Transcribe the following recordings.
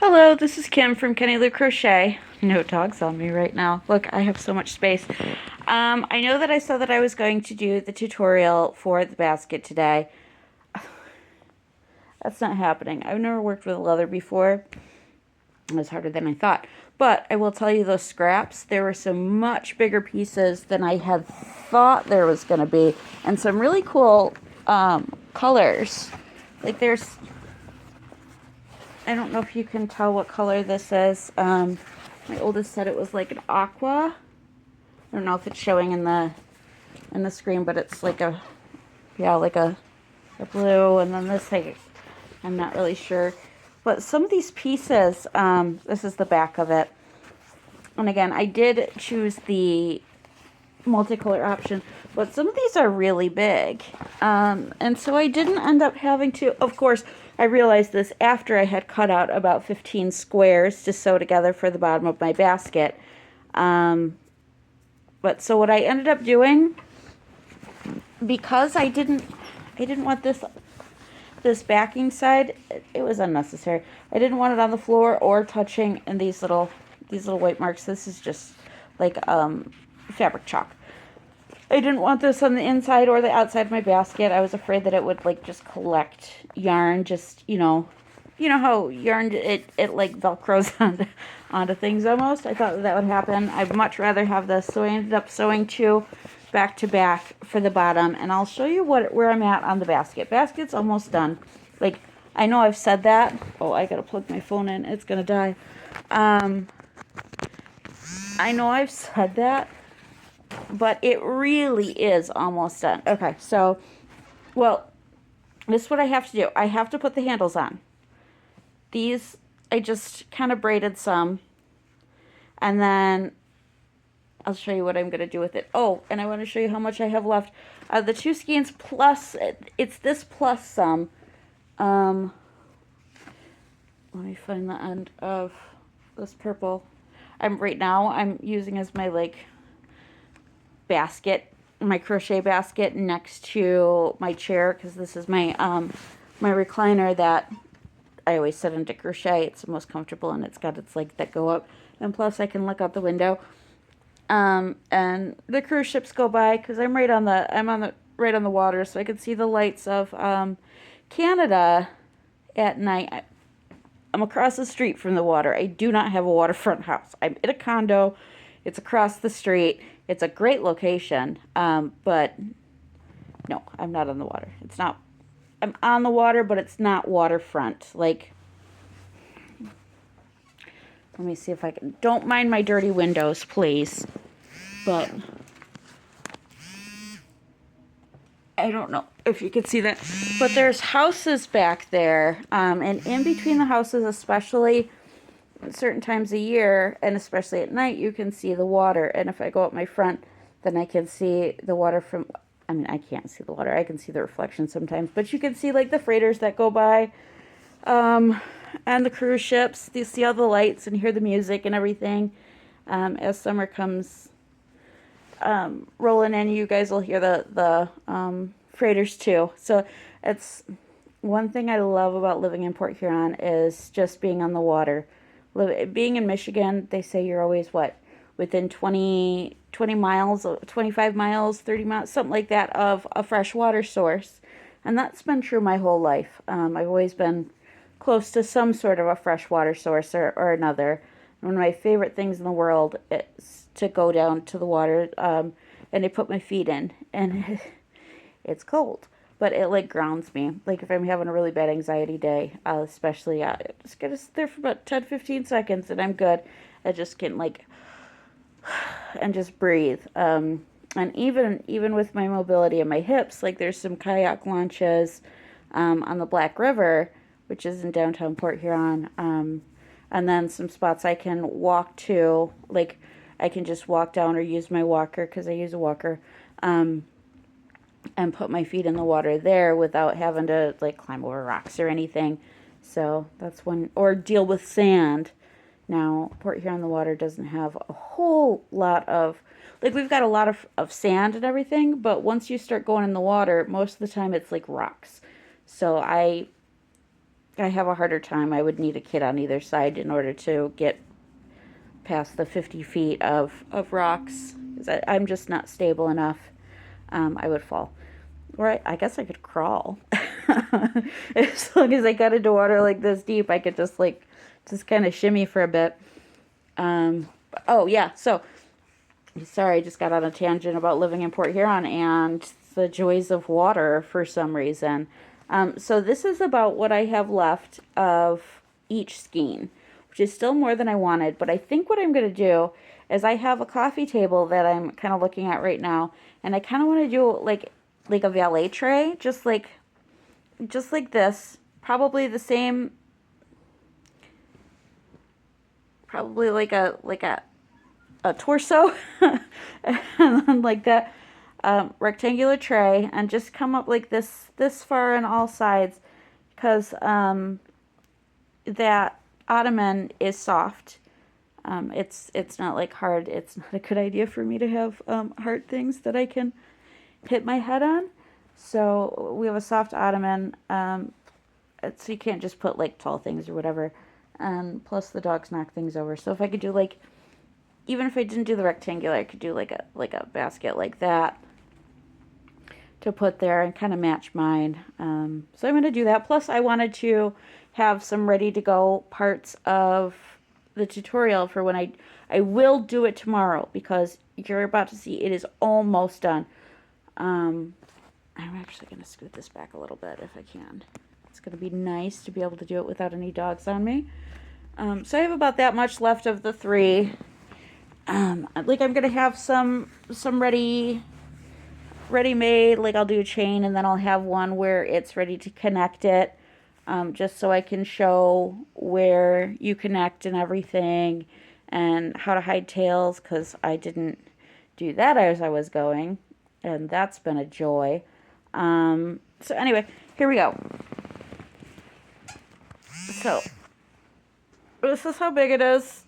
Hello, this is Kim from Kenny Lou Crochet. No dogs on me right now. Look, I have so much space. I know that I said that I was going to do the tutorial for the basket today. That's not happening. I've never worked with leather before. It was harder than I thought. But I will tell you, those scraps, there were some much bigger pieces than I had thought there was going to be. And some really cool colors. Like there's, I don't know if you can tell what color this is. My oldest said it was like an aqua. I don't know if it's showing in the screen, but it's like a, yeah, like a blue. And then this thing, I'm not really sure. But some of these pieces, this is the back of it. And again, I did choose the multicolor option, but some of these are really big. And so I didn't end up having to, of course, I realized this after I had cut out about 15 squares to sew together for the bottom of my basket. But so what I ended up doing, because I didn't want this backing side, it was unnecessary. I didn't want it on the floor or touching in these little white marks. This is just like fabric chalk. I didn't want this on the inside or the outside of my basket. I was afraid that it would like just collect yarn, just you know how yarn it like velcros onto things almost. I thought that would happen. I'd much rather have this, so I ended up sewing two back to back for the bottom, and I'll show you where I'm at on the basket. Basket's almost done. Like, I know I've said that. Oh, I gotta plug my phone in. It's gonna die. I know I've said that, but it really is almost done. Okay, so, well, this is what I have to do. I have to put the handles on. These, I just kind of braided some, and then I'll show you what I'm going to do with it. Oh, and I want to show you how much I have left. The two skeins plus, it's this plus some. Let me find the end of this purple. Right now I'm using as my like basket, my crochet basket next to my chair, because this is my my recliner that I always sit into crochet. It's the most comfortable, and it's got its legs that go up, and plus I can look out the window. And the cruise ships go by because I'm right on the water, so I can see the lights of Canada at night. I'm across the street from the water. I do not have a waterfront house. I'm in a condo. It's across the street. It's a great location, but no, I'm not on the water. It's not. I'm on the water, but it's not waterfront. Like, let me see if I can. Don't mind my dirty windows, please. But I don't know if you can see that. But there's houses back there. And in between the houses, especially at certain times of year, and especially at night, you can see the water. And if I go up my front, then I can see the water from, I mean, I can't see the water. I can see the reflection sometimes. But you can see, like, the freighters that go by. And the cruise ships. You see all the lights and hear the music and everything. As summer comes rolling in, you guys will hear the freighters too. So it's one thing I love about living in Port Huron is just being on the water. Being in Michigan, they say you're always within 20 miles, 25 miles, 30 miles, something like that, of a fresh water source. And that's been true my whole life. I've always been close to some sort of a fresh water source or another. One of my favorite things in the world is to go down to the water, and I put my feet in, and it's cold, but it like grounds me. Like if I'm having a really bad anxiety day, especially, just gotta sit there for about 10-15 seconds, and I'm good. I just can like, and just breathe. And even with my mobility and my hips, like there's some kayak launches, on the Black River, which is in downtown Port Huron, and then some spots I can walk to, like I can just walk down or use my walker, because I use a walker, and put my feet in the water there without having to like climb over rocks or anything. So that's one, or deal with sand. Now, Port Huron, the water doesn't have a whole lot of, like we've got a lot of sand and everything, but once you start going in the water, most of the time it's like rocks. So I have a harder time. I would need a kid on either side in order to get past the 50 feet of rocks. 'Cause I'm just not stable enough. I would fall. Or I guess I could crawl. As long as I got into water like this deep, I could just kind of shimmy for a bit. Oh yeah, so sorry, I just got on a tangent about living in Port Huron and the joys of water for some reason. So this is about what I have left of each skein, which is still more than I wanted. But I think what I'm going to do is I have a coffee table that I'm kind of looking at right now, and I kind of want to do like a valet tray, just like this, probably the same, probably like a torso, and then like that rectangular tray, and just come up like this far on all sides, because that ottoman is soft. It's not like hard. It's not a good idea for me to have hard things that I can hit my head on. So we have a soft ottoman. So you can't just put like tall things or whatever. And plus the dogs knock things over. So if I could do like, even if I didn't do the rectangular, I could do like a basket like that to put there and kind of match mine. So I'm going to do that. Plus I wanted to have some ready to go parts of the tutorial for when I will do it tomorrow, because you're about to see it is almost done. I'm actually going to scoot this back a little bit if I can. It's going to be nice to be able to do it without any dogs on me. So I have about that much left of the 3. Like I'm going to have some ready-made, like I'll do a chain, and then I'll have one where it's ready to connect it, just so I can show where you connect and everything, and how to hide tails, because I didn't do that as I was going, and that's been a joy. So anyway, here we go. So this is how big it is.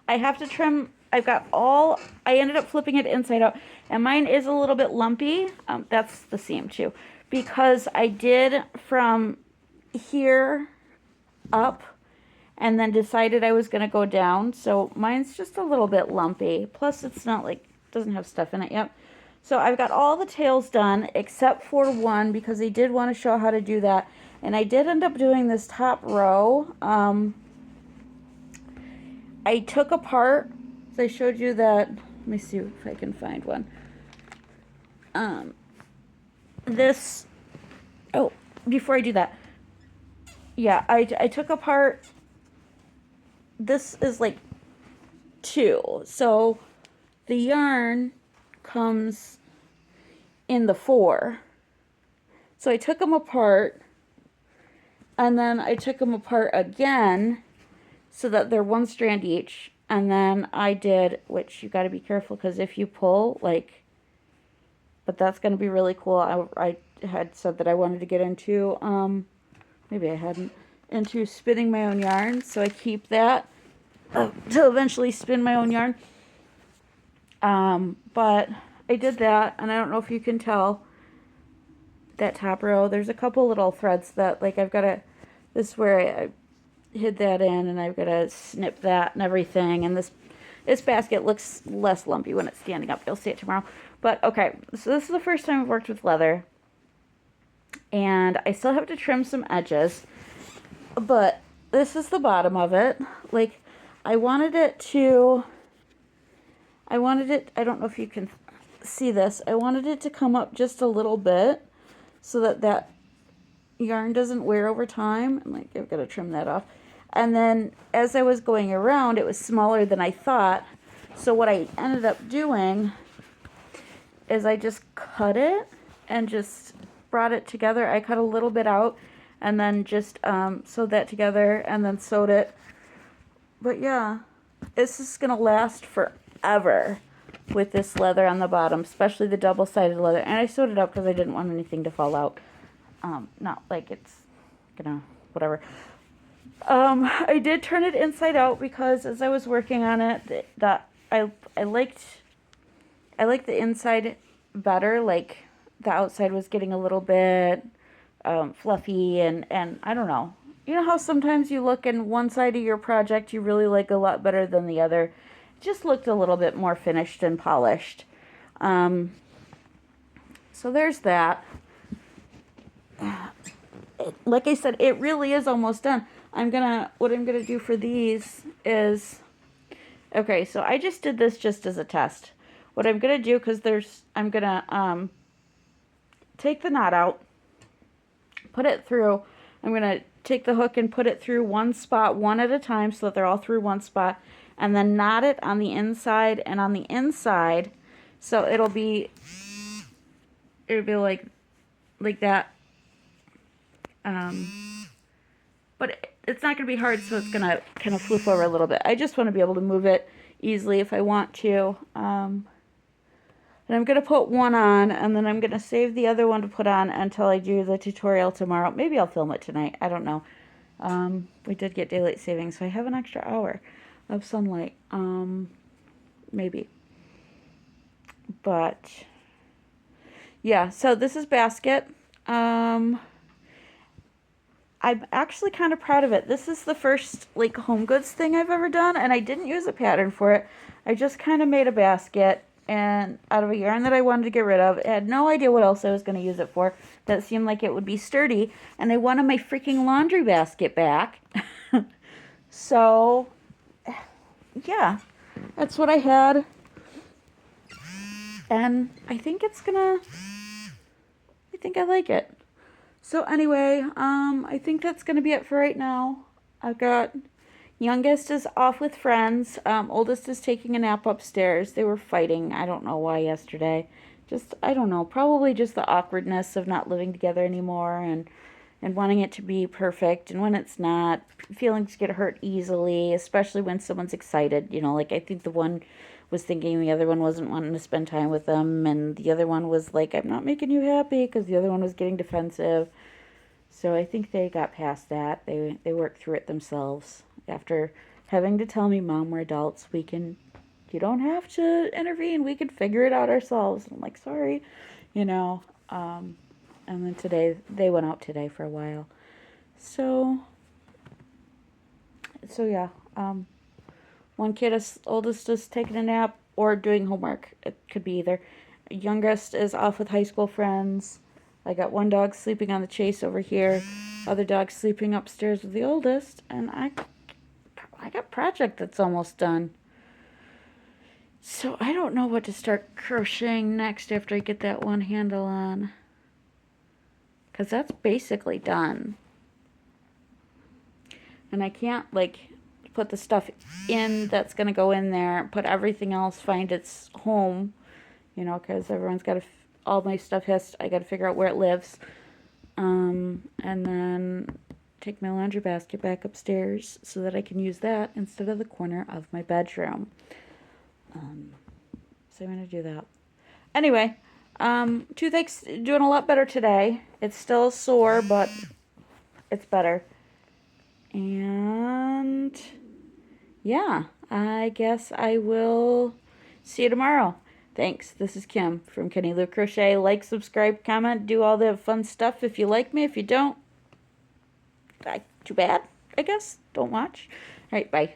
I have to trim. I ended up flipping it inside out, and mine is a little bit lumpy. That's the seam too, because I did from here up and then decided I was going to go down. So mine's just a little bit lumpy. Plus it's not like, doesn't have stuff in it yet. So I've got all the tails done except for one, because I did want to show how to do that. And I did end up doing this top row. I took apart, so I showed you that. Let me see if I can find one. Before I do that, yeah, I took apart, this is like 2. So the yarn comes in the 4. So I took them apart, and then I took them apart again so that they're 1 strand each. And then I did, which you got to be careful, because if you pull, but that's going to be really cool. I had said that I wanted to get into, maybe I hadn't, into spinning my own yarn. So I keep that to eventually spin my own yarn. But I did that, and I don't know if you can tell that top row. There's a couple little threads that, I've got to, this is where I hid that in, and I've got to snip that and everything. And this basket looks less lumpy when it's standing up. You'll see it tomorrow. But okay, so this is the first time I've worked with leather, and I still have to trim some edges, but this is the bottom of it. I wanted it, I don't know if you can see this, I wanted it to come up just a little bit so that yarn doesn't wear over time. I've got to trim that off. And then as I was going around, it was smaller than I thought. So what I ended up doing is I just cut it and just brought it together. I cut a little bit out and then just sewed that together and then sewed it. But yeah, this is going to last forever with this leather on the bottom, especially the double-sided leather. And I sewed it up because I didn't want anything to fall out. Not like it's gonna, whatever. I did turn it inside out because as I was working on it, I liked the inside better. The outside was getting a little bit fluffy, and I don't know. You know how sometimes you look in one side of your project you really like a lot better than the other? It just looked a little bit more finished and polished. So there's that. Like I said, it really is almost done. What I'm gonna do for these is, okay, so I just did this just as a test. What I'm gonna do, I'm gonna take the knot out, put it through. I'm gonna take the hook and put it through one spot, one at a time, so that they're all through one spot, and then knot it on the inside and on the inside, so it'll be like that. But it's not going to be hard, so it's going to kind of flip over a little bit. I just want to be able to move it easily if I want to. And I'm going to put one on, and then I'm going to save the other one to put on until I do the tutorial tomorrow. Maybe I'll film it tonight. I don't know. We did get daylight savings, so I have an extra hour of sunlight. Maybe. But, yeah, so this is basket. I'm actually kind of proud of it. This is the first like home goods thing I've ever done, and I didn't use a pattern for it. I just kind of made a basket and out of a yarn that I wanted to get rid of. I had no idea what else I was going to use it for. That seemed like it would be sturdy, and I wanted my freaking laundry basket back. So, yeah, that's what I had. And I think I like it. So anyway, I think that's going to be it for right now. I've got, youngest is off with friends. Oldest is taking a nap upstairs. They were fighting. I don't know why yesterday. I don't know. Probably just the awkwardness of not living together anymore and wanting it to be perfect. And when it's not, feelings get hurt easily, especially when someone's excited. You know, like I think the one was thinking the other one wasn't wanting to spend time with them, and the other one was like, I'm not making you happy, because the other one was getting defensive. So I think they got past that. They worked through it themselves after having to tell me, Mom, we're adults, you don't have to intervene, we can figure it out ourselves. I'm like, sorry, you know. And then today, they went out today for a while. So yeah, one oldest is taking a nap or doing homework. It could be either. Youngest is off with high school friends. I got one dog sleeping on the chase over here. Other dog sleeping upstairs with the oldest. And I got project that's almost done. So I don't know what to start crocheting next after I get that one handle on. Because that's basically done. And I can't, like, put the stuff in that's going to go in there, put everything else, find its home, you know, because everyone's got to, all my stuff I got to figure out where it lives, and then take my laundry basket back upstairs so that I can use that instead of the corner of my bedroom. So I'm going to do that. Anyway, toothache's doing a lot better today. It's still sore, but it's better. And yeah, I guess I will see you tomorrow. Thanks. This is Kim from Kenny Lou Crochet. Like, subscribe, comment, do all the fun stuff if you like me. If you don't, too bad, I guess. Don't watch. All right, bye.